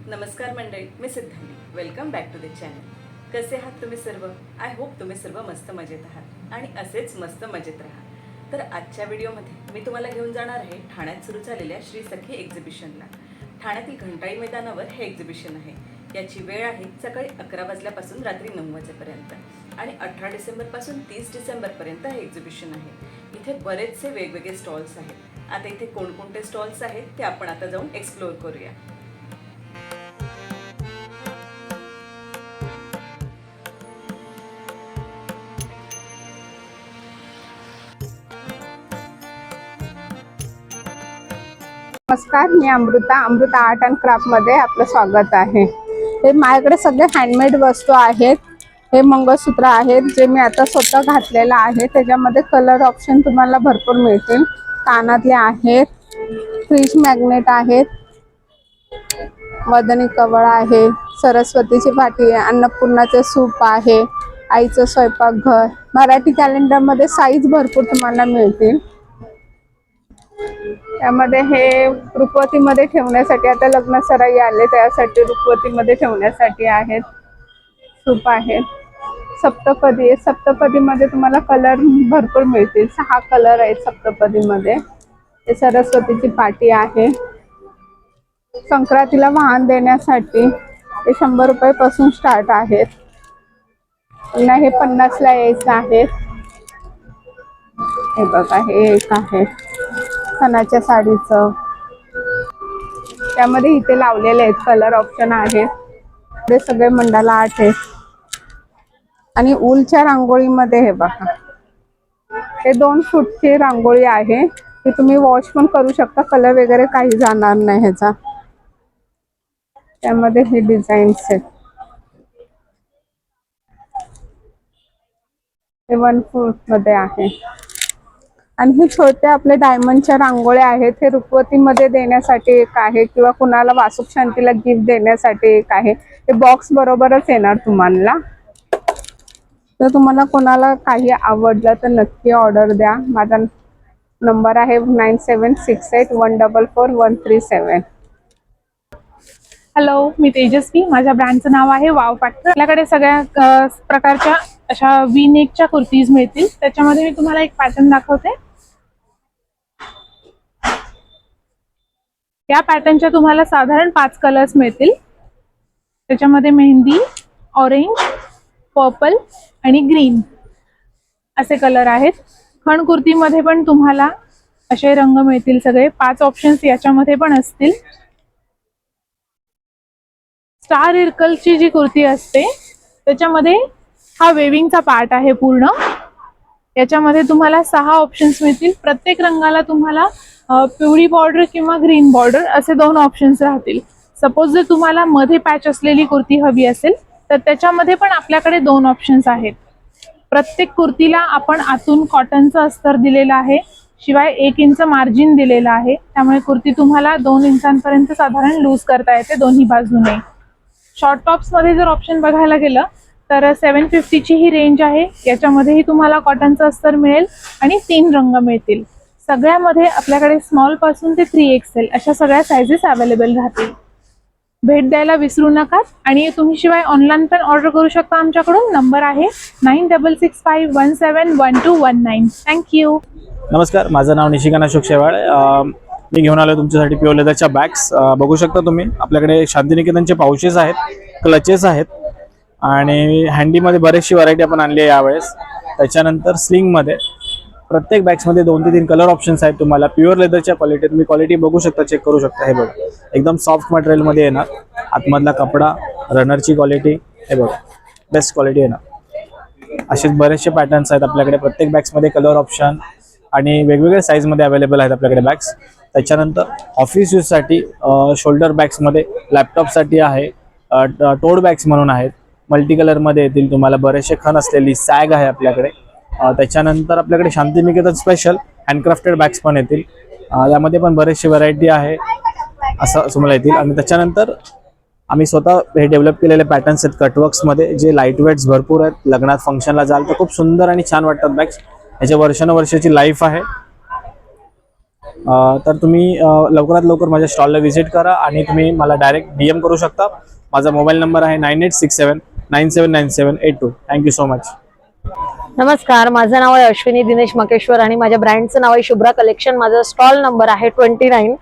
नमस्कार मंडळी, मी सिद्धांनी. Welcome back to the channel. कसे आहात तुम्ही सर्व? आय होप तुम्ही सर्व मस्त मजेत आहात आणि असेच मस्त मजेत राहा. तर आजच्या व्हिडिओमध्ये मी तुम्हाला घेऊन जाणार आहे ठाण्यात सुरू झालेल्या श्री सखी एक्झिबिशनला. ठाण्यातील घंटाळी मैदानावर हे एक्झिबिशन आहे. याची वेळ आहे सकाळी 11 वाजल्यापासून रात्री 9 वाजेपर्यंत आणि 18 डिसेंबरपासून 30 डिसेंबरपर्यंत हे एक्झिबिशन आहे. इथे बरेचसे वेगवेगळे स्टॉल्स आहेत. आता इथे कोणकोणते स्टॉल्स आहेत ते आपण आता जाऊन एक्सप्लोअर करूया. नमस्कार, मी अमृता आर्ट अँड क्राफ्ट मध्ये आपलं स्वागत आहे. हे माझ्याकडे सगळे हँडमेड वस्तू आहेत. हे मंगळसूत्र आहेत जे मी आता स्वतः घातलेलं आहे. त्याच्यामध्ये कलर ऑप्शन तुम्हाला भरपूर मिळतील. कानातले आहेत, फ्रीज मॅग्नेट आहेत, वदनी कवळ आहे, सरस्वतीची पाटी आहे, अन्नपूर्णाचे सूप आहे, आईचं स्वयंपाकघर. मराठी कॅलेंडरमध्ये साईज भरपूर तुम्हाला मिळतील. त्यामध्ये हे रुखवतीमध्ये ठेवण्यासाठी, आता लग्न सराई आले त्यासाठी रुखवतीमध्ये ठेवण्यासाठी आहेत. सूप आहे, सप्तपदी आहे. सप्तपदीमध्ये तुम्हाला कलर भरपूर मिळतील. 6 कलर आहेत सप्तपदीमध्ये. हे सरस्वतीची पाटी आहे. संक्रांतीला वाहन देण्यासाठी ते 100 रुपयापासून स्टार्ट आहेत. पुन्हा हे 50ला यायचं आहे. हे बघा, हे एक आहे खणाच्या साडीचं. त्यामध्ये इथे लावलेले आहेत कलर ऑप्शन आहे. हे सगळे मंडाला आर्ट आहे. आणि ऊलच्या रांगोळीमध्ये हे बघा, हे 2 फूटची रांगोळी आहे. ती तुम्ही वॉश पण करू शकता. कलर वगैरे काही जाणार नाही ह्याचा. त्यामध्ये हे डिझाईन्स आहेत. हे 1 फूट मध्ये आहे. आणि हे छोटे आपले डायमंडच्या रांगोळ्या आहेत. हे रुखवतीमध्ये देण्यासाठी एक आहे किंवा कुणाला वासुक शांतीला गिफ्ट देण्यासाठी एक आहे. हे बॉक्स बरोबरच येणार तुम्हाला. तर तुम्हाला कोणाला काही आवडलं तर नक्की ऑर्डर द्या. माझा नंबर आहे 9768144137. हॅलो, मी तेजस्वी. माझ्या ब्रँडचं नाव आहे वाव फॅक्टर. आपल्याकडे सगळ्या प्रकारच्या अशा वी नेकच्या कुर्तीज मिळतील. त्याच्यामध्ये मी तुम्हाला एक पॅटर्न दाखवते. या पॅटर्नच्या तुम्हाला साधारण 5 कलर्स मिळतील. त्याच्यामध्ये मेहंदी, ऑरेंज, पर्पल आणि ग्रीन असे कलर आहेत. खण कुर्तीमध्ये पण तुम्हाला असे रंग मिळतील. सगळे 5 ऑप्शन्स याच्यामध्ये पण असतील. स्टार इर्कलची जी कुर्ती असते त्याच्यामध्ये हा वेविंगचा पार्ट आहे पूर्ण. याच्यामध्ये तुम्हाला 6 ऑप्शन्स मिळतील. प्रत्येक रंगाला तुम्हाला पिवळी बॉर्डर किंवा ग्रीन बॉर्डर असे 2 ऑप्शन्स राहतील. सपोज जर तुम्हाला मध्ये पॅच असलेली कुर्ती हवी असेल तर त्याच्यामध्ये पण आपल्याकडे 2 ऑप्शन्स आहेत. प्रत्येक कुर्तीला आपण आतून कॉटनचं अस्तर दिलेलं आहे. शिवाय 1 इंच मार्जिन दिलेलं आहे. त्यामुळे कुर्ती तुम्हाला 2 इंचांपर्यंत साधारण लूज करता येते दोन्ही बाजूने. शॉर्ट टॉप्स मध्ये जर ऑप्शन बघायला गेलं तर 750 ची ही रेंज आहे. याच्यामध्येही तुम्हाला कॉटनचं अस्तर मिळेल आणि 3 रंग मिळतील. सगळ्यामध्ये आपल्याकडे स्मॉल पासून ते 3XL अशा सगळ्या साइजेस अवेलेबल राहतील. भेट द्यायला विसरू नका. आणि तुम्ही शिवाय ऑनलाईन पण ऑर्डर करू शकता आमच्याकडून. नंबर आहे 9665171219. थँक्यू. नमस्कार, माझं नाव निशिकांत अशोक शेवाळ. मी घेऊन आलो तुमच्यासाठी प्युअर लेदरच्या बॅग्स. बघू शकता तुम्ही आपल्याकडे शांतिनिकेतनचे पाउचेस आहेत, क्लचेस आहेत आणि हँडीमध्ये बरेचशी व्हरायटी आपण आणली आहे यावेळेस. त्याच्यानंतर स्लिंगमध्ये प्रत्येक बॅग्समध्ये 2 ते 3 कलर ऑप्शन्स आहेत. तुम्हाला प्युअर लेदरच्या क्वालिटी तुम्ही क्वालिटी बघू शकता, चेक करू शकता. हे बघा, एकदम सॉफ्ट मटेरियलमध्ये येणार. आतमधला कपडा, रनरची क्वालिटी, हे बघा बेस्ट क्वालिटी येणार. असेच बरेचसे पॅटर्न्स आहेत आपल्याकडे. प्रत्येक बॅग्समध्ये कलर ऑप्शन आणि वेगवेगळ्या साईजमध्ये अवेलेबल आहेत आपल्याकडे बॅग्स. त्याच्यानंतर ऑफिस यूजसाठी शोल्डर बॅग्समध्ये, लॅपटॉपसाठी आहे, टोड बॅग्स म्हणून आहेत. मल्टी कलरमध्ये येतील तुम्हाला. बरेचसे खण असलेली सॅग आहे आपल्याकडे. त्याच्यानंतर आपल्याकडे शांतिनिकेतन स्पेशल हँडक्राफ्टेड बॅग्स पण येतील. यामध्ये पण बरेचशी व्हरायटी आहे असं तुम्हाला येतील. आणि त्याच्यानंतर आम्ही स्वतः हे डेव्हलप केलेले पॅटर्न्स आहेत कटवर्क्समध्ये, जे लाईट वेट्स भरपूर आहेत. लग्नात फंक्शनला जाल तर खूप सुंदर आणि छान वाटतात बॅग्स. याच्या वर्षानुवर्षाची लाईफ आहे. तर तुम्ही लवकरात लवकर माझ्या स्टॉलला व्हिजिट करा आणि तुम्ही मला डायरेक्ट DM करू शकता. माझा मोबाईल नंबर आहे 9867979782. Thank you so much. नमस्कार, माझं नाव आहे अश्विनी दिनेश मकेश्वर आणि माझ्या ब्रँडचं नाव आहे शुभ्रा कलेक्शन. माझा स्टॉल नंबर आहे 29.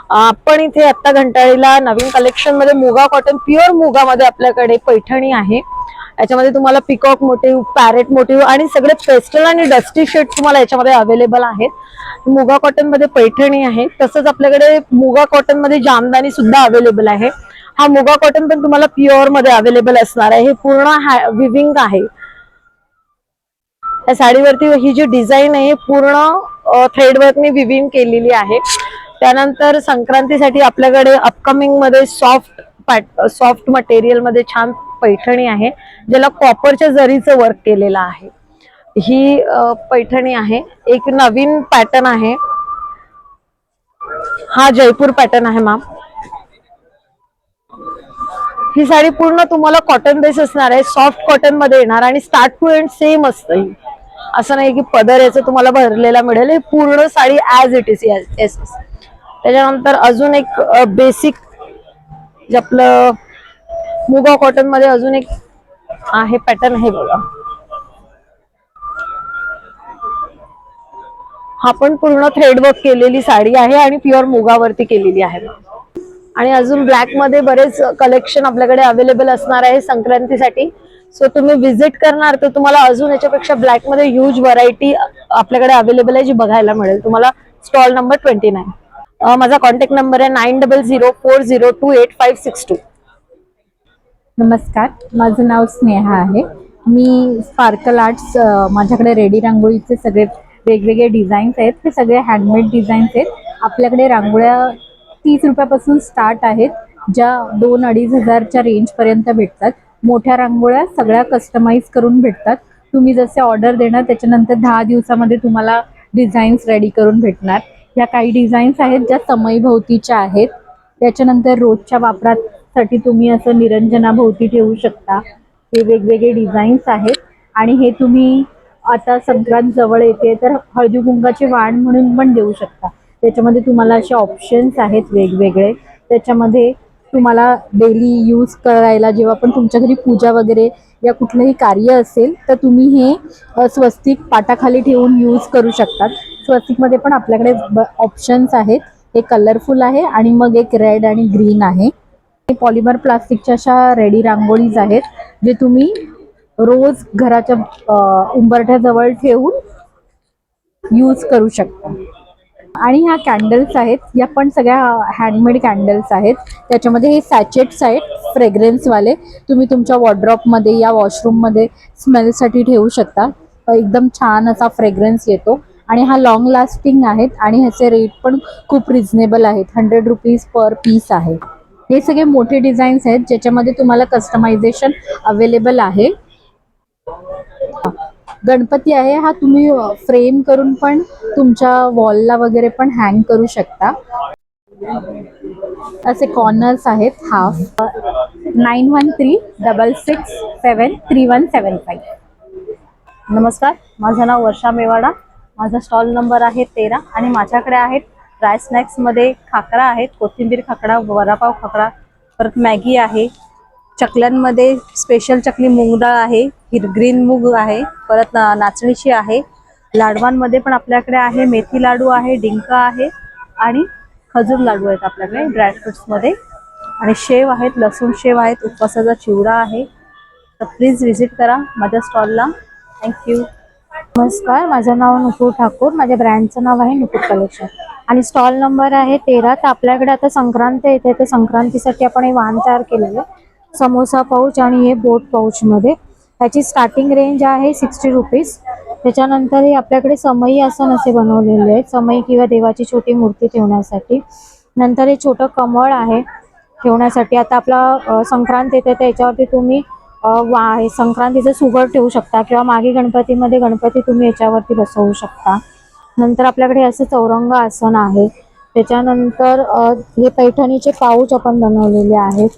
आपण इथे आता घंटाळीला नवीन कलेक्शन मध्ये मुगा कॉटन प्युअर मुगामध्ये आपल्याकडे पैठणी आहे. याच्यामध्ये तुम्हाला पिकॉक मोटिव्ह, पॅरेट मोटिव्ह आणि सगळे पेस्टल आणि डस्टी शेड तुम्हाला याच्यामध्ये अवेलेबल आहेत. मुगा कॉटन मध्ये पैठणी आहे. तसंच आपल्याकडे मुगा कॉटन मध्ये जामदानी सुद्धा अवेलेबल आहे. हा मुगा कॉटन पण तुम्हाला प्युअर मध्ये अवेलेबल असणार आहे. हे पूर्ण विविंग आहे. या साडीवरती ही जी डिझाईन आहे पूर्ण थ्रेडवर्कने विविंग केलेली आहे. त्यानंतर संक्रांतीसाठी आपल्याकडे अपकमिंग मध्ये सॉफ्ट मटेरियल मध्ये छान पैठणी आहे, ज्याला कॉपरच्या जरीचं वर्क केलेलं आहे. ही पैठणी आहे. एक नवीन पॅटर्न आहे. हा जयपूर पॅटर्न आहे मॅम. ही साडी पूर्ण तुम्हाला कॉटन बेस असणार आहे. सॉफ्ट कॉटन मध्ये येणार आणि स्टार्ट टू एंड सेम असतं. असं नाही की पदर याचं तुम्हाला भरलेला मिळेल. हे पूर्ण sari as it is. Yes. त्याच्यानंतर अजून एक बेसिक जे आपलं मुगा कॉटन मध्ये अजून एक आहे पॅटर्न आहे बघा. हा पण पूर्ण थ्रेडवर्क केलेली साडी आहे आणि प्युअर मुगावरती केलेली आहे. आणि अजून ब्लॅक मध्ये बरेच कलेक्शन आपल्याकडे अवेलेबल असणार आहे संक्रांतीसाठी. सो तुम्ही विजिट करणार तर तुम्हाला अजून याच्यापेक्षा ब्लॅक मध्ये ह्यूज व्हरायटी आपल्याकडे अवेलेबल आहे जी बघायला मिळेल तुम्हाला. Stall number 29. माझा कॉन्टॅक्ट नंबर आहे 9004028562. नमस्कार, माझं नाव स्नेहा आहे. मी स्पार्कल आर्ट्स, माझ्याकडे रेडी रांगोळीचे सगळे वेगवेगळे डिझाईन्स आहेत. हे सगळे हँडमेड डिझाईन्स आहेत. आपल्याकडे रांगोळ्या 30 रुपयापासून स्टार्ट आहेत, ज्या 2-2.5 हजारच्या रेंजपर्यंत भेटतात. मोठ्या रांगोळ्या सगळ्या कस्टमाइज करून भेटतात. तुम्ही जसे ऑर्डर देणार त्याच्यानंतर 10 दिवसामध्ये तुम्हाला डिझाईन्स रेडी करून भेटणार. ह्या काही डिझाईन्स आहेत ज्या समईभोवतीच्या आहेत. त्याच्यानंतर रोजच्या वापरासाठी तुम्ही असं निरंजनाभोवती ठेवू शकता. हे वेगवेगळे डिझाईन्स आहेत. आणि हे तुम्ही आता संक्रांत जवळ येते तर हळदी कुंकाचे वाण म्हणून पण देऊ शकता. त्याच्यामध्ये तुम्हाला असे ऑप्शन्स आहेत वेगवेगळे. त्याच्यामध्ये तुम्हाला डेली यूज करायला जेव्हा पण तुमच्या घरी पूजा वगैरे या कुठलंही कार्य असेल तर तुम्ही हे स्वस्तिक पाटाखाली ठेवून यूज करू शकतात. स्वस्तिकमध्ये पण आपल्याकडे ऑप्शन्स आहेत. एक कलरफुल आहे आणि मग एक रेड आणि ग्रीन आहे. हे पॉलिमर प्लास्टिकच्या अशा रेडी रांगोळीज आहेत जे तुम्ही रोज घराच्या उंबरठ्याजवळ ठेवून यूज करू शकता. आणि ह्या कॅन्डल्स आहेत, या पण सगळ्या हँडमेड कॅन्डल्स आहेत. त्याच्यामध्ये हे सॅचेट्स आहेत फ्रेग्रन्सवाले. तुम्ही तुमच्या वॉर्डरॉपमध्ये या वॉशरूममध्ये स्मेलसाठी ठेवू शकता. एकदम छान असा फ्रेग्रन्स येतो. आणि हा लॉंग लास्टिंग आहेत आणि ह्याचे रेट पण खूप रिझनेबल आहेत. 100 रुपीज पर पीस आहे. हे सगळे मोठे डिझाईन्स आहेत ज्याच्यामध्ये तुम्हाला कस्टमायझेशन अवेलेबल आहे. गणपती आहे, हा तुम्ही फ्रेम करून पण तुमच्या वॉलला वगैरे पण हँग करू शकता. असे कॉर्नर्स आहेत हाफ. 9136673175. नमस्कार, माझं नाव वर्षा मेवाडा. माझा स्टॉल नंबर आहे 13 आणि माझ्याकडे आहेत ड्राय स्नॅक्स मध्ये खाकरा आहेत, कोथिंबीर खाकरा, वडापाव खाकरा, परत मॅगी आहे. चकल्यांमध्ये स्पेशल चकली मूग डाळ आहे, ग्रीन मूग आहे, परत नाचणीची आहे. लाडवांमध्ये पण आपल्याकडे आहे मेथी लाडू आहे, डिंक आहे आणि खजूर लाडू आहेत आपल्याकडे ड्रायफ्रुट्स मध्ये. आणि शेव आहेत, लसूण शेव आहेत, उपवासाचा चिवडा आहे. तर प्लीज व्हिजिट करा माझ्या स्टॉलला. थँक्यू. नमस्कार, माझं नाव नुपूर ठाकूर. माझ्या ब्रँडचं नाव आहे नुपूर कलेक्शन आणि स्टॉल नंबर आहे 13. तर आपल्याकडे आता संक्रांत येते तर संक्रांतीसाठी आपण हे वाहन तयार केलेलं आहे. समोसा पाऊच आणि हे बोट पाऊचमध्ये. त्याची स्टार्टिंग रेंज आहे 60 रुपीज. त्याच्यानंतर हे आपल्याकडे समई आसन असे बनवलेले आहेत, समई किंवा देवाची छोटी मूर्ती ठेवण्यासाठी. नंतर हे छोटं कमळ आहे ठेवण्यासाठी. आता आपला संक्रांत येते तर याच्यावरती तुम्ही संक्रांतीचं सुगड ठेवू शकता किंवा मागे गणपतीमध्ये गणपती तुम्ही याच्यावरती बसवू शकता. नंतर आपल्याकडे असं चौरंग आसन आहे. त्याच्यानंतर हे पैठणीचे पाऊच आपण बनवलेले आहेत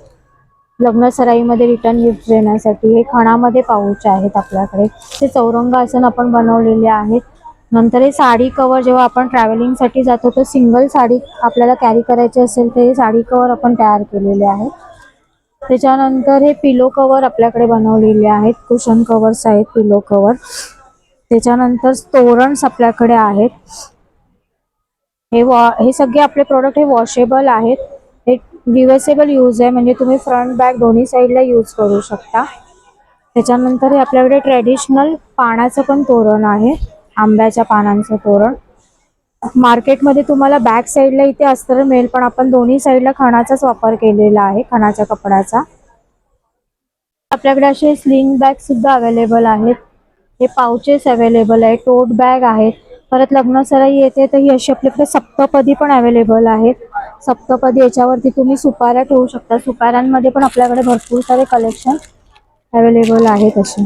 लग्न सराईमध्ये रिटर्न गिफ्ट देण्यासाठी. हे खणामध्ये पाऊच आहेत आपल्याकडे. ते चौरंग आसन आपण बनवलेले आहेत. नंतर हे साडी कवर जेव्हा आपण ट्रॅव्हलिंगसाठी जातो तर सिंगल साडी आपल्याला कॅरी करायची असेल तर हे साडी कवर आपण तयार केलेले आहेत. त्याच्यानंतर हे पिलो कवर आपल्याकडे बनवलेले आहेत. कुशन कवर्स आहेत, पिलो कवर. त्याच्यानंतर तोरणस आपल्याकडे आहेत. हे सगळे आपले प्रोडक्ट हे वॉशेबल आहेत. हे रिव्हर्सेबल यूज आहे, म्हणजे तुम्ही फ्रंट बॅक दोन्ही साईडला यूज करू शकता. त्याच्यानंतर हे आपल्याकडे ट्रेडिशनल पानाचं पण तोरण आहे, आंब्याच्या पानांचं तोरण. मार्केटमध्ये तुम्हाला बॅक साईडला इथे अस्तर मिळेल, पण आपण दोन्ही साईडला खणाचाच वापर केलेला आहे, खणाच्या कपड्याचा. आपल्याकडे असे स्लिंग बॅग सुद्धा अवेलेबल आहेत. हे पाउचेस अवेलेबल आहे, टोट बॅग आहेत. परत लग्न सराई येते तर ही अशी आपल्याकडे सप्तपदी पण अवेलेबल आहेत. सप्तपदी याच्यावरती तुम्ही सुपाऱ्या ठेवू शकता. सुपाऱ्यांमध्ये पण आपल्याकडे भरपूर सारे कलेक्शन अवेलेबल आहेत असे.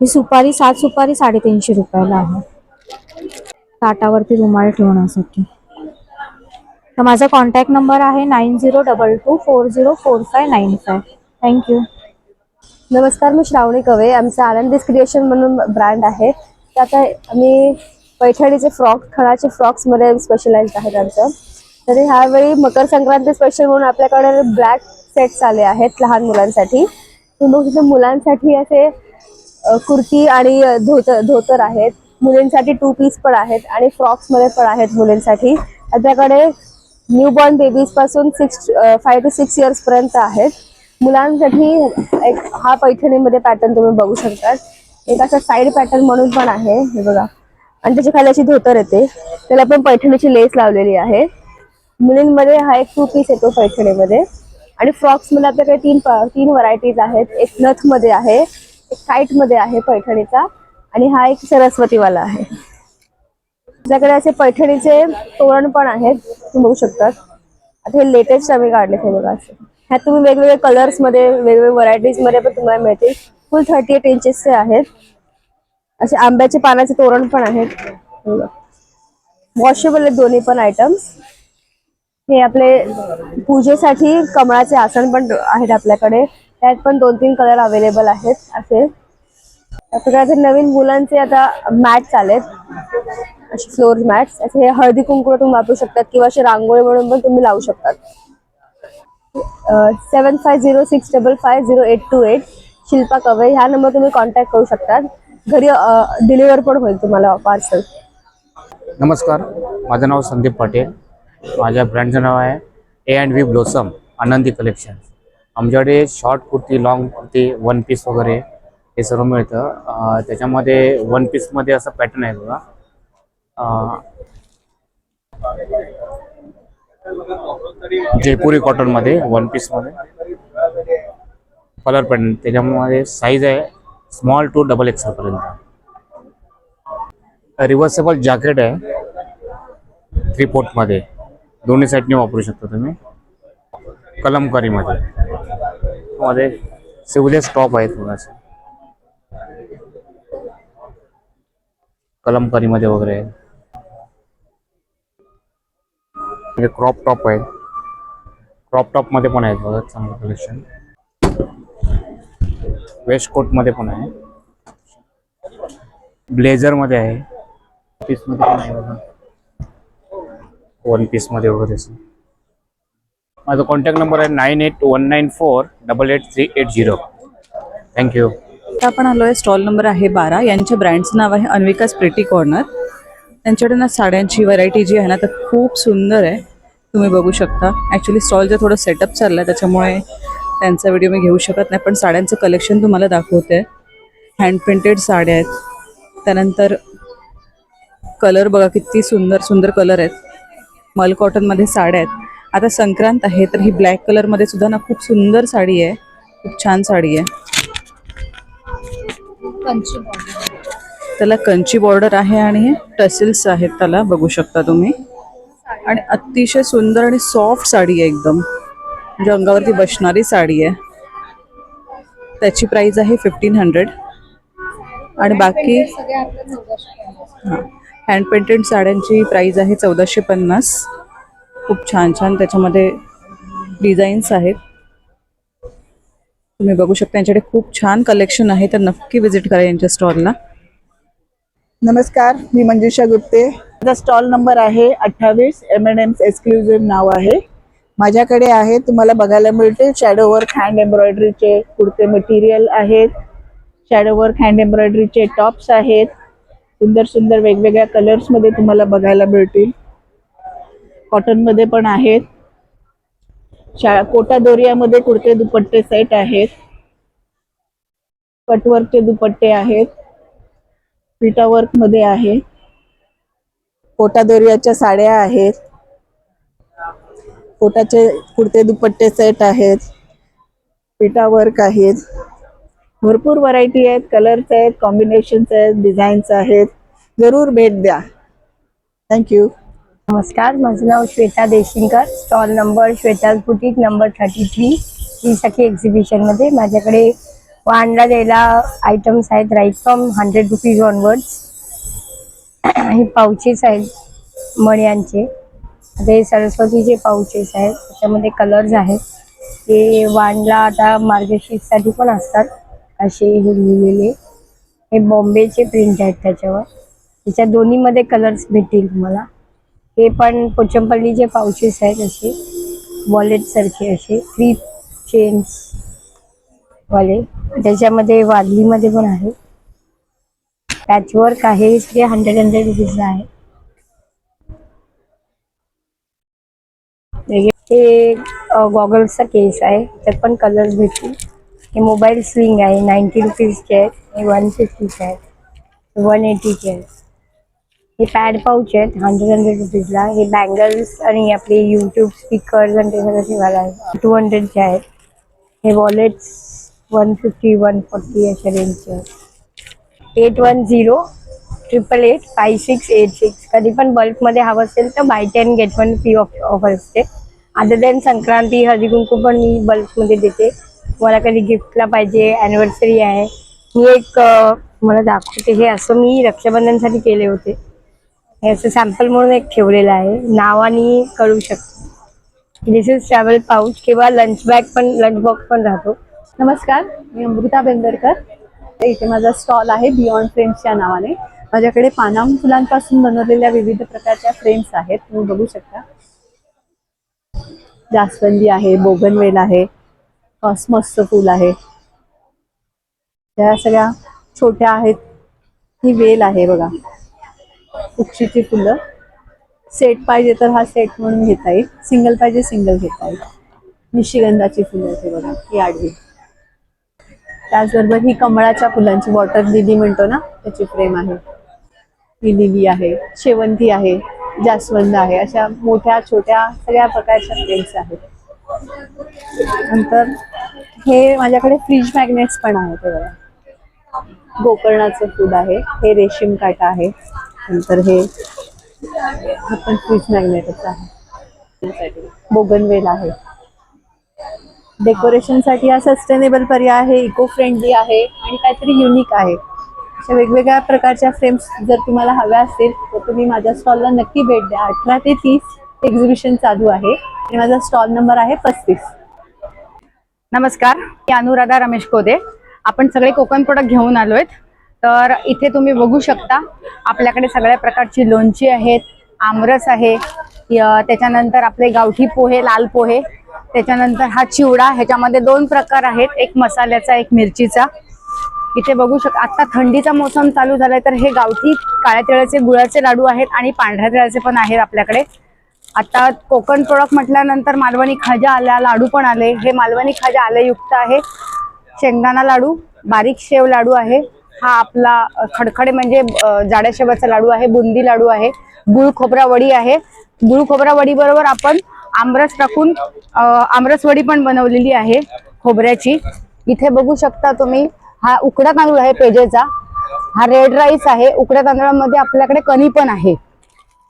ही सुपारी 7 सुपारी 350 रुपयाला आहे, ताटावरती रुमाल ठेवण्यासाठी. तर माझा कॉन्टॅक्ट नंबर आहे 9022404595. थँक्यू. नमस्कार, मी श्रावणी कवे. आमचं आनंदीस क्रिएशन म्हणून ब्रँड आहे. तर आता आम्ही पैठणीचे फ्रॉक, खणाचे फ्रॉक्समध्ये स्पेशलाइज आहेत आमचं. तर ह्यावेळी मकर संक्रांती स्पेशल म्हणून आपल्याकडे ब्लॅक सेट्स आले आहेत लहान मुलांसाठी. मग मुलांसाठी असे कुर्ती आणि धोतर आहेत. मुलींसाठी 2 पीस पण आहेत आणि फ्रॉक्समध्ये पण आहेत मुलींसाठी. आपल्याकडे न्यूबॉर्न बेबीज पासून 5 to 6 इयर्स पर्यंत आहेत. मुलांसाठी एक हा पैठणीमध्ये पॅटर्न तुम्ही बघू शकता. एक असा साईड पॅटर्न म्हणून पण आहे, हे बघा. आणि त्याच्या खाली अशी धोतर येते, त्याला पण पैठणीची लेस लावलेली आहे. मुलींमध्ये हा एक 2 पीस येतो पैठणीमध्ये. आणि फ्रॉक्समध्ये आपल्याकडे 3 व्हरायटीज आहेत. एक नथमध्ये आहे, एक काईटमध्ये आहे पैठणीचा, आणि हा एक सरस्वतीवाला आहे. आपल्याकडे असे पैठणीचे तोरण पण आहेत, तुम्ही बघू शकतात. आता हे लेटेस्ट आम्ही काढले, हे बघा. असे ह्यात तुम्ही वेगवेगळे कलर्समध्ये, वेगवेगळ्या व्हरायटीजमध्ये पण तुम्हाला मिळतील. फुल 38 इंचेसचे आहेत. असे आंब्याचे पानाचे तोरण पण आहेत. वॉशेबल आहेत दोन्ही पण आयटम्स. हे आपले पूजेसाठी कमळाचे आसन पण आहेत आपल्याकडे. त्यात पण 2-3 कलर अवेलेबल आहेत. असे आपल्याकडे नवीन मुलांचे आता मॅट्स आलेत, असे फ्लोर मॅट्स. असे हे हळदी कुंकू तुम्ही वापरू शकतात किंवा असे रांगोळी म्हणून पण तुम्ही लावू शकतात. 7506550828 शिल्पा कवे ह्या नंबर तुम्ही कॉन्टॅक्ट करू शकतात. घरी डिलिव्हर पण होईल तुम्हाला पार्सल. नमस्कार, माझं नाव संदीप पाटील. माझ्या ब्रँडचं नाव आहे A&V ब्लोसम आनंदी कलेक्शन. आमच्याकडे short kurti, long kurti, 1 piece वगैरे हे सर्व मिळतं. त्याच्यामध्ये 1 पीसमध्ये असं पॅटर्न आहे बघा. जयपुरी कॉटनमध्ये 1 पीसमध्ये कलर पॅटर्न. त्याच्यामध्ये साईज आहे स्मॉल टू XXL पर्यंत. रिव्हर्सेबल जॅकेट आहे 3 पोर्टमध्ये, दोन्ही साईडने वापरू शकता तुम्ही. कलमकारीमध्ये सिवलेस टॉप आहेत थोडासे, कलमकारीमध्ये वगैरे. म्हणजे क्रॉप टॉप आहे, क्रॉप टॉपमध्ये पण आहेत बघा, चांगलं कलेक्शन. वेस्ट कोटमध्ये पण आहे, ब्लेझरमध्ये आहे, पीसमध्ये पण आहे बघा, 1 पीसमध्ये वगैरे. माझा कॉन्टॅक्ट नंबर आहे 9819488380. थँक्यू. आता आपण आलो आहे, स्टॉल नंबर आहे 12. यांच्या ब्रँडचं नाव आहे अन्विकास प्रिटी कॉर्नर. त्यांच्याकडे ना साड्यांची व्हरायटी जी आहे ना, तर खूप सुंदर आहे, तुम्ही बघू शकता. ॲक्च्युली स्टॉलचं थोडं सेटअप चाललं आहे, त्याच्यामुळे त्यांचा व्हिडिओ मी घेऊ शकत नाही, पण साड्यांचं कलेक्शन तुम्हाला दाखवते. हँड प्रिंटेड साड्या आहेत. त्यानंतर कलर बघा, किती सुंदर सुंदर कलर आहेत. मल कॉटनमध्ये साड्या आहेत. आता संक्रांत आहे, तर ही ब्लॅक कलरमध्ये सुद्धा ना खूप सुंदर साडी आहे, खूप छान साडी आहे. त्याला कंची बॉर्डर आहे आणि हे टसेल्स आहेत, त्याला बघू शकता तुम्ही. आणि अतिशय सुंदर आणि सॉफ्ट साडी आहे एकदम, म्हणजे अंगावरती बसणारी साडी आहे. त्याची प्राइस आहे 1500. आणि बाकी हँड पेंटेड साड्यांची प्राइस आहे 1450. खूप छान छान त्याच्यामध्ये डिझाईन्स आहेत. तुम्ही बघू शकता यांच्याकडे खूप छान कलेक्शन आहे, तर नक्की विजिट करा यांच्या स्टॉलला. नमस्कार, मी मंजुषा गुप्ते. माझा स्टॉल नंबर आहे 28. M&M's एक्सक्लुझिव्ह नाव आहे. माझ्याकडे आहे, तुम्हाला बघायला मिळते शॅडो वर्क हँड एम्ब्रॉयडरीचे कुर्ते मटेरियल आहेत, शॅडो वर्क हँड एम्ब्रॉयडरीचे टॉप्स आहेत, सुंदर सुंदर वेगवेगळ्या कलर्समध्ये तुम्हाला बघायला मिळतील. कॉटनमध्ये पण आहेत, कोटा दोरियामध्ये कुर्ते दुपट्टे सेट आहेत, कटवर्कचे दुपट्टे आहेत, पिटा वर्क मध्ये आहे, कोटा दोरियाच्या साड्या आहेत, कोटाचे कुर्ते दुपट्टे सेट आहेत, पिटा वर्क आहेत, भरपूर व्हरायटी आहेत, कलर्स आहेत, कॉम्बिनेशन्स आहेत, डिझाईन्स आहेत. जरूर भेट द्या. थँक्यू. नमस्कार, माझं नाव Shweta Deshinkar. Stall number Shweta's boutique number 33 ही सखी एक्झिबिशनमध्ये. माझ्याकडे वाणला द्यायला आयटम्स आहेत राईट फ्रॉम 100 रुपीज ऑनवर्ड्स. हे पाउचेस आहेत मण्यांचे. आता हे सरस्वतीचे पाउचेस आहेत, त्याच्यामध्ये कलर्स आहेत. हे वाणला आता मार्गशीर्षसाठी पण असतात असे हे लिहिलेले. हे बॉम्बेचे प्रिंट आहेत त्याच्यावर. त्याच्या दोन्हीमध्ये कलर्स भेटतील तुम्हाला. हे पण पोचमपल्लीचे पाउचेस आहेत असे वॉलेट सारखे, असे 3 चेन्स वाले. त्याच्यामध्ये वादलीमध्ये पण आहे, पॅचवर्क आहे. सगळे 100 रुपीजला आहे. हे गॉगल्सचा केस आहे, त्यात पण कलर्स भेटतील. हे मोबाईल स्विंग आहे, 90 रुपीजचे आहेत. हे 150चे आहेत, 180चे आहेत. हे पॅड पाऊच आहेत 100 रुपीजला. हे बँगल्स आणि आपले यूट्यूब स्पीकर्स आणि ते सगळं ठेवायला आहे, 200चे आहेत. हे वॉलेट्स 150, 140 अशा रेंजचे आहेत. 8108885686. कधी पण बल्कमध्ये हवं असेल तर बाय 10 get 1 फ्री ऑफर असते. अदर दॅन संक्रांती, हळदी कुंकू पण मी बल्कमध्ये देते. मला कधी गिफ्टला पाहिजे, ॲनिव्हर्सरी आहे. मी एक मला दाखवते. हे असं मी रक्षाबंधनसाठी केले होते. हे असं सॅम्पल म्हणून एक ठेवलेलं आहे, नावाने कळू शकतो. दिस इज ट्रॅव्हल पाऊच किंवा लंच बॅग पण, लंच बॉक्स पण राहतो. नमस्कार, मी अमृता बेंदरकर. इथे माझा स्टॉल आहे बियॉन्ड फ्रेम्सच्या नावाने. माझ्याकडे पानाम फुलांपासून बनवलेल्या विविध प्रकारच्या फ्रेम्स आहेत, तुम्ही बघू शकता. जास्वंदी आहे, बोगनवेल आहे, कॉस्मसचं फूल आहे. त्या सगळ्या छोट्या आहेत. ही वेल आहे बघा, उक्षीची फुलं. सेट पाहिजे तर हा सेट म्हणून घेता येईल, सिंगल पाहिजे सिंगल घेता येईल. निशिगंधाची फुलं आहे बघा, ही आडवी. त्याचबरोबर ही कमळाच्या फुलांची, वॉटर लिली म्हणतो ना, त्याची फ्रेम आहे. ही लिली आहे, शेवंती आहे, जास्वंद आहे. अशा मोठ्या छोट्या सगळ्या प्रकारच्या फ्रेम्स आहेत. नंतर हे माझ्याकडे फ्रीज मॅग्नेट्स पण आहेत बघा. गोकर्णाचं फूल आहे, हे रेशीम काटा आहे. नंतर हे पण फ्रीज मॅग्नेटच आहे. बोगनवेल आहे. डेकोरेशनसाठी हा सस्टेनेबल पर्याय आहे, इको फ्रेंडली आहे आणि काहीतरी युनिक आहे. अशा वेगवेगळ्या प्रकारच्या फ्रेम्स जर तुम्हाला हव्या असतील तर तुम्ही माझ्या स्टॉलला नक्की भेट द्या. 18 ते 30 एक्झिबिशन चालू आहे आणि माझा स्टॉल नंबर आहे 35. नमस्कार, मी अनुराधा रमेश कोदे. आपण सगळे कोकण प्रोडक्ट घेऊन आलोय. तर इथे तुम्ही बघू शकता आपल्याकडे सगळ्या प्रकारची लोणची आहेत, आमरस आहे, त्याच्यानंतर आपले गावठी पोहे, लाल पोहे, त्याच्यानंतर हा चिवडा. ह्याच्यामध्ये 2 प्रकार आहेत, एक मसाल्याचा, एक मिरचीचा. इथे बघू शकता आता थंडीचा मोसम चालू झालाय, तर हे गावठी काळ्या तिळाचे, गुळाचे लाडू आहेत आणि पांढऱ्या तिळाचे पण आहेत आपल्याकडे. आता कोकण प्रोडक्ट म्हटल्यानंतर मालवणी खाजा आल्या, लाडू पण आले. हे मालवणी खाजा आलेयुक्त आहे. शेंगदाणा लाडू, बारीक शेव लाडू आहे. हा आपला खडखडे म्हणजे जाड्या शेवाचा लाडू आहे. बुंदी लाडू आहे. गुळ खोबरा वडी आहे. गुळ खोबरा वडी बरोबर आपण आमरस टाकून आमरस वडी पण बनवलेली आहे खोबऱ्याची. इथे बघू शकता तुम्ही, हा उकडा तांदूळ आहे पेजेचा. हा रेड राईस आहे. उकड्या तांदळामध्ये आपल्याकडे कणी पण आहे.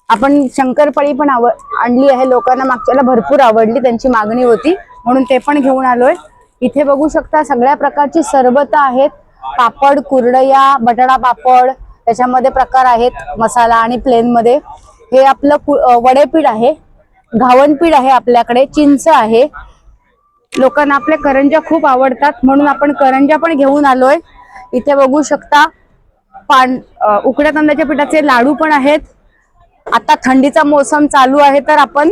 आपण शंकरपाळी पण आणली आहे. लोकांना मागच्याला भरपूर आवडली, त्यांची मागणी होती म्हणून ते पण घेऊन आलोय. इथे बघू शकता सगळ्या प्रकारची सरबत आहेत. पापड, कुरडया, बटाटा पापड, त्याच्यामध्ये प्रकार आहेत मसाला आणि प्लेन मध्ये. हे आपलं वडेपीठ आहे, घावणपीठ आहे आपल्याकडे, चिंच आहे, लोकांना आपल्या करंज्या खूप आवडतात म्हणून आपण करंज्या पण घेऊन आलोय. इथे बघू शकता उकड्या तांदळाच्या पिठाचे लाडू पण आहेत. आता थंडीचा मोसम चालू आहे तर आपण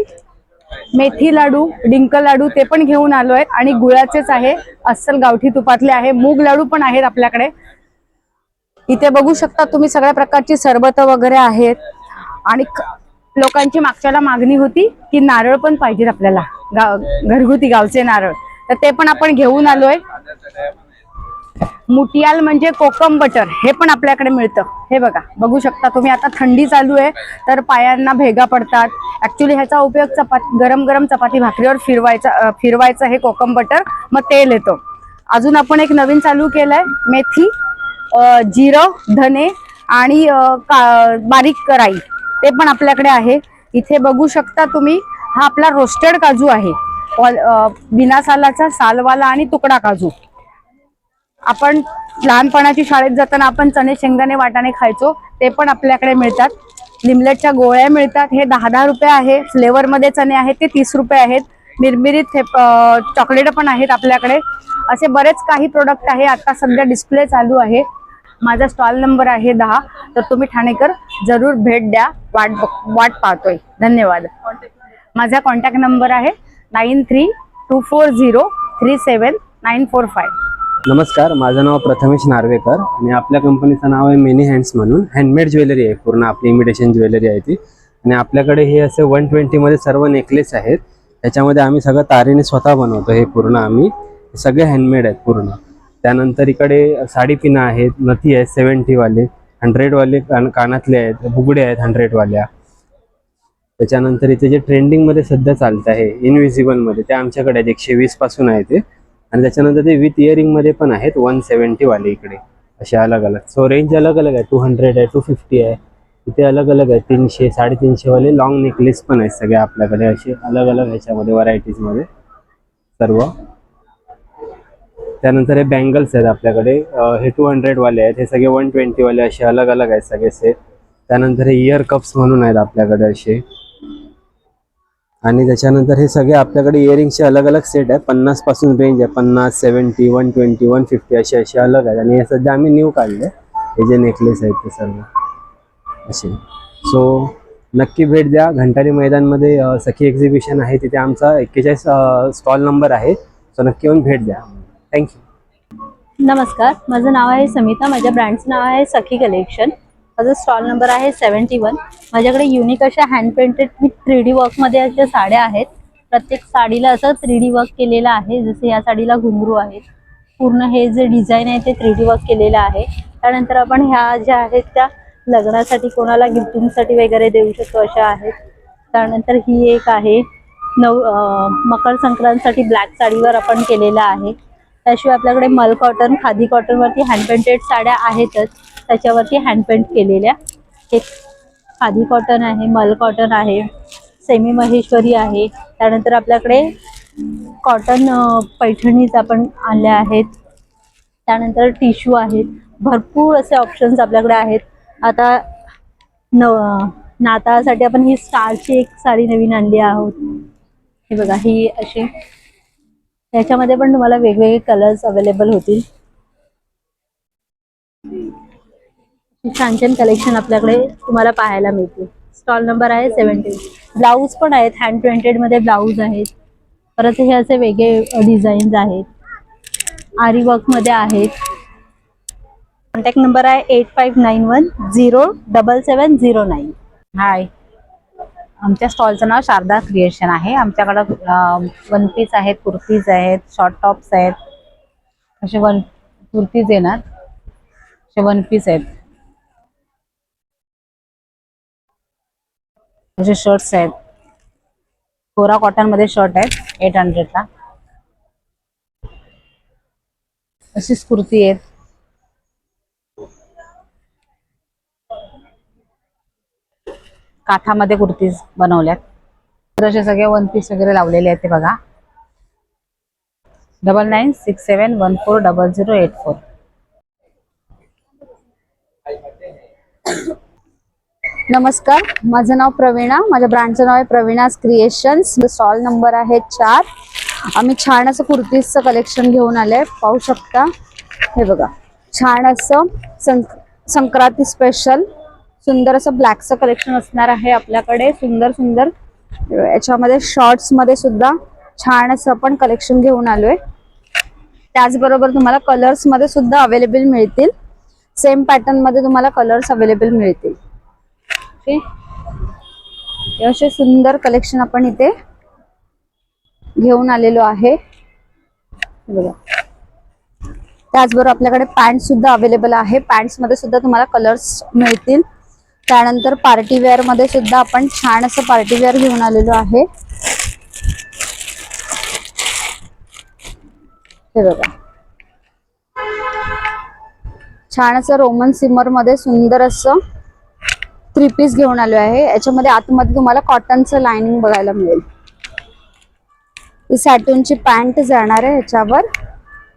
मेथी लाडू, डिंक लाडू ते पण घेऊन आलोय आणि गुळाचेच आहे, अस्सल गावठी तुपातले आहे. मूग लाडू पण आहेत आपल्याकडे. इथे बघू शकता तुम्ही सगळ्या प्रकारची सरबत वगैरे आहेत. आणि लोकांची मागच्याला मागणी होती की नारळ पण पाहिजे आपल्याला, घरगुती गावचे नारळ, तर ते पण आपण घेऊन आलोय. मुटियाल म्हणजे कोकम बटर हे पण आपल्याकडे मिळतं. हे बघा, बघू शकता तुम्ही. आता थंडी चालू आहे तर पायांना भेगा पडतात. ऍक्च्युली ह्याचा उपयोग गरम गरम चपाती भाकरीवर फिरवायचं हे कोकम बटर, मग तेल येतं. अजून आपण एक नवीन चालू केलंय, मेथी, जिरं, धने आणि बारीक राई, ते पण आपल्याकडे आहे. इथे बघू शकता तुम्ही, हा आपला रोस्टेड काजू आहे, बिना सालाचा, सालवाला आणि तुकडा काजू. आपण लहानपणाची शाळेत जाताना आपण चणे, शेंगदाणे, वाटाणे खायचो, ते पण आपल्याकडे मिळतात. लिमलेटच्या गोळ्या मिळतात, हे 10-10 रुपये आहे. फ्लेवर मध्ये चणे आहेत ते 30 रुपये आहेत. मिरमिरीत चॉकलेट पण आहेत आपल्याकडे. असे बरेच काही प्रोडक्ट आहे. आता सध्या डिस्प्ले चालू आहे. माझा स्टॉल नंबर आहे 10, तर तुम्ही ठाणेकर जरूर भेट द्या. वाट पाहतोय. धन्यवाद. माझा कॉन्टॅक्ट नंबर आहे 9324037945. नमस्कार, माझं नाव प्रथमेश नार्वेकर आणि आपल्या कंपनीचं नाव आहे मेनी हँड्स म्हणून. हँडमेड ज्वेलरी आहे पूर्ण, आपली इमिटेशन ज्वेलरी आहे ती. आणि आपल्याकडे हे असे 120 मध्ये सर्व नेकलेस आहेत. त्याच्यामध्ये आम्ही सगळं तारेने स्वतः बनवतो. हे पूर्ण आम्ही सगळे हँडमेड आहेत पूर्ण. त्यानंतर इकडे साडी पिना आहेत, नथी आहेत 70 वाले, 100 वाले कानातले आहेत, बुगडे आहेत 100 वाल्या. त्याच्यानंतर इथे जे ट्रेंडिंग मध्ये सध्या चालत आहे इनविजिबल मध्ये, ते आमच्याकडे आहेत 120 पासून आहे ते. आणि त्याच्यानंतर ते विथ इयरिंग मध्ये पण आहेत 170 वाले इकडे, असे अलग अलग. सो रेंज अलग अलग आहे, 200 आहे, 250 आहे. इथे अलग अलग आहे, 300, 350 वाले लॉंग नेकलेस पण आहेत सगळे आपल्याकडे, असे अलग अलग ह्याच्यामध्ये व्हरायटीज मध्ये सर्व. त्यानंतर हे बँगल्स आहेत आपल्याकडे, हे 200 वाले आहेत, हे सगळे 120 वाले, असे अलग अलग आहेत सगळे सेट. त्यानंतर हे इयर कप्स म्हणून आहेत आपल्याकडे असे. आणि त्याच्यानंतर हे सगळे आपल्याकडे इयरिंगचे अलग अलग सेट आहे. 50 पासून रेंज आहे, 50, 70, 120, 150 असे अलग आहेत. आणि हे सध्या आम्ही न्यू काढले, हे जे नेकलेस आहेत ते सर्व असे. सो नक्की भेट द्या. घंटारी मैदानमध्ये सखी एक्झिबिशन आहे, तिथे आमचा 41 स्टॉल नंबर आहे. सो नक्की येऊन भेट द्या. थँक्यू. नमस्कार, माझं नाव आहे समिता. माझ्या ब्रँडचं नाव आहे सखी कलेक्शन. माझा स्टॉल नंबर आहे 71. माझ्याकडे युनिक अशा हँड पेंटेड विथ 3D वर्कमध्ये अशा साड्या आहेत. प्रत्येक साडीला असं 3D वर्क केलेलं आहे. जसे या साडीला घुंगरू आहेत, पूर्ण हे जे डिझाईन आहे ते 3D वर्क केलेलं आहे. त्यानंतर आपण ह्या ज्या आहेत त्या लग्नासाठी, कोणाला गिफ्टिंगसाठी वगैरे देऊ शकतो अशा आहेत. त्यानंतर ही एक आहे मकर संक्रांतीसाठी ब्लॅक साडीवर आपण केलेला आहे. त्याशिवाय आपल्याकडे मल कॉटन, खादी कॉटनवरती हँड पेंटेड साड्या आहेतच, त्याच्यावरती हँड पेंट केलेल्या. एक खादी कॉटन आहे, मल कॉटन आहे, सेमी महेश्वरी आहे. त्यानंतर आपल्याकडे कॉटन पैठणीज आपण आणल्या आहेत. त्यानंतर टिश्यू आहेत. भरपूर असे ऑप्शन्स आपल्याकडे आहेत. आता नाताळसाठी आपण ही स्टारची एक साडी नवीन आणली आहोत. हे बघा, ही अशी, याच्यामध्ये पण तुम्हाला वेगवेगळे कलर्स अवेलेबल होतील. छान छान कलेक्शन आपल्याकडे तुम्हाला पाहायला मिळतील. स्टॉल नंबर आहे 70. ब्लाऊज पण आहेत, हँड पेंटेड मध्ये ब्लाऊज आहेत. परत हे असे वेगळे डिझाईन्स आहेत, आरी वर्क मध्ये आहेत. कॉन्टॅक्ट नंबर आहे 8591077709. हाय, आमच्या स्टॉलचं नाव शारदा क्रिएशन आहे. आमच्याकडं वन पीस आहेत, कुर्तीज आहेत, शॉर्ट टॉप्स आहेत, असे कुर्तीज येणार, असे वन पीस आहेत, असे शर्ट्स आहेत. कोरा कॉटन मध्ये शर्ट आहेत 800ला. अशीच कुर्ती आहेत. काठामध्ये कुर्तीज बनवल्यात. तर असे सगळे वन पीस वगैरे लावलेले आहेत ते बघा. 9967140084. नमस्कार, माझं नाव प्रवीणा. माझ्या ब्रँडचं नाव आहे प्रवीणाज क्रिएशन्स. स्टॉल नंबर आहे 4. आम्ही छान असं कुर्तीजचं कलेक्शन घेऊन आले, पाहू शकता. हे बघा, छान असं संक्रांती स्पेशल सुंदर असं ब्लॅकचं कलेक्शन असणार आहे आपल्याकडे. सुंदर सुंदर याच्यामध्ये शॉर्ट्स मध्ये सुद्धा छान असं आपण कलेक्शन घेऊन आलोय. त्याचबरोबर तुम्हाला कलर्स मध्ये सुद्धा अवेलेबल मिळतील. सेम पॅटर्न मध्ये तुम्हाला कलर्स अवेलेबल मिळतील. ओके, हे असे सुंदर कलेक्शन आपण इथे घेऊन आलेलो आहे. बघा, त्याचबरोबर आपल्याकडे पॅन्ट सुद्धा अवेलेबल आहे. पॅन्ट्स मध्ये सुद्धा तुम्हाला कलर्स मिळतील. त्यानंतर पार्टी वेअर मध्ये सुद्धा आपण छान असं पार्टी वेअर घेऊन आलेलो आहे. हे बघा, छान असं रोमन सिमर मध्ये सुंदर असं 3 पीस घेऊन आलो आहे. याच्यामध्ये आतमध्ये तुम्हाला कॉटनचं लाइनिंग बघायला मिळेल. ही सॅटूनची पॅन्ट जाणार आहे ह्याच्यावर.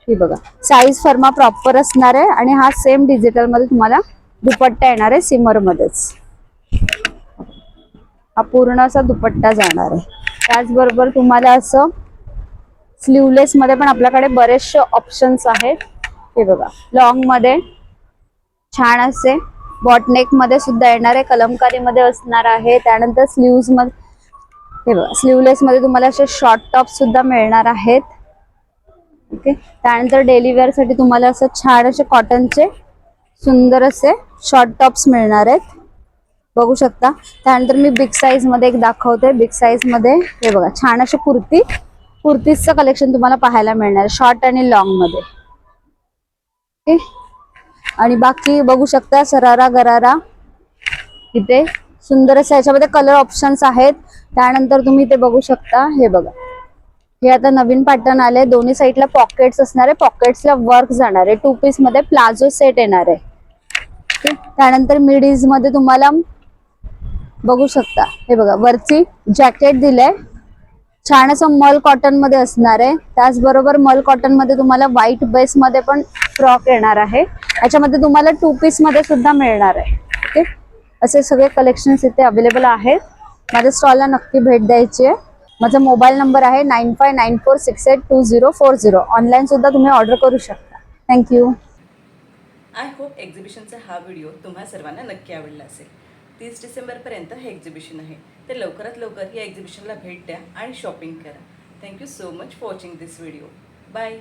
ही बघा, साईज फर्मा प्रॉपर असणार आहे आणि हा सेम डिजिटल मध्ये तुम्हाला दुपट्टा येणार आहे सिमर मध्येच. हा पूर्ण असा दुपट्टा जाणार आहे. त्याचबरोबर तुम्हाला असं स्लीवलेस मध्ये पण आपल्याकडे बरेचसे ऑप्शन्स आहेत. हे बघा, लॉंग मध्ये छान असे बॉटनेक मध्ये सुद्धा येणार आहे, कलमकारी मध्ये असणार आहे. त्यानंतर स्लीव्स मध्ये हे बघा, स्लीवलेस मध्ये तुम्हाला असे शॉर्ट टॉप सुद्धा मिळणार आहेत. ओके, त्यानंतर डेली वेअर साठी तुम्हाला असं छान असे कॉटनचे सुंदर असे शॉर्ट टॉप्स मिळणार आहेत, बघू शकता. त्यानंतर मी बिग साईज मध्ये एक दाखवते. बिग साईज मध्ये हे बघा, छान असे कुर्तीजचं कलेक्शन तुम्हाला पाहायला मिळणार शॉर्ट आणि लॉंग मध्ये. ओके, आणि बाकी बघू शकता सरारा गरारा इथे सुंदर असं याच्यामध्ये कलर ऑप्शन्स आहेत. त्यानंतर तुम्ही इथे बघू शकता. हे बघा, हे आता नवीन पॅटर्न आले. दोन्ही साईडला पॉकेट्स असणार आहे, पॉकेट्सला वर्क जाणार आहे. 2 पीस मध्ये प्लाझो सेट येणार आहे. त्यानंतर मिडीज मध्ये तुम्हाला बघू शकता. हे बघा, वरची जॅकेट दिलंय, छान असं मल कॉटन मध्ये असणार आहे. त्याचबरोबर मल कॉटन मध्ये तुम्हाला व्हाईट बेस मध्ये पण फ्रॉक येणार आहे. याच्यामध्ये तुम्हाला 2 पीस मध्ये सुद्धा मिळणार आहे. ओके, असे सगळे कलेक्शन्स इथे अवेलेबल आहेत. माझ्या स्टॉलला नक्की भेट द्यायची आहे. माझा मोबाईल नंबर आहे 9594682040. ऑनलाईन सुद्धा तुम्ही ऑर्डर करू शकता. थँक्यू. आय होप एक्झिबिशनचा हा व्हिडिओ तुम्हा सर्वांना नक्की आवडला असेल. 30 डिसेंबरपर्यंत हे एक्झिबिशन आहे, तर लवकरात लवकर या एक्झिबिशनला भेट द्या आणि शॉपिंग करा. Thank you so much for watching this video. Bye.